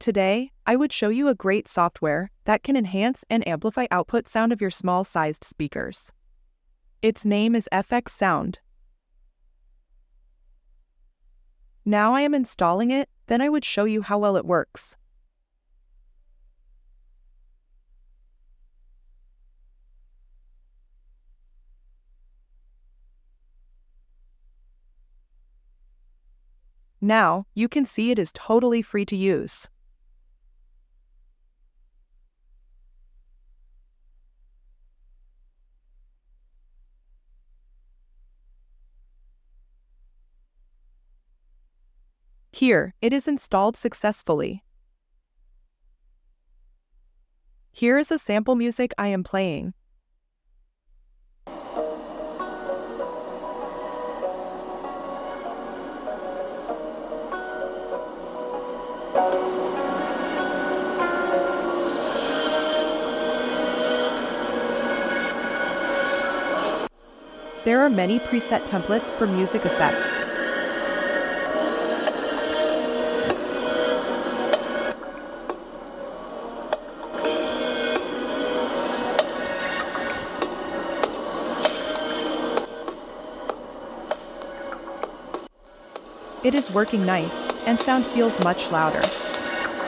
Today, I would show you a great software that can enhance and amplify output sound of your small-sized speakers. Its name is FX Sound. Now I am installing it, then I would show you how well it works. Now, you can see it is totally free to use. Here, it is installed successfully. Here is a sample music I am playing. There are many preset templates for music effects. It is working nice, and sound feels much louder.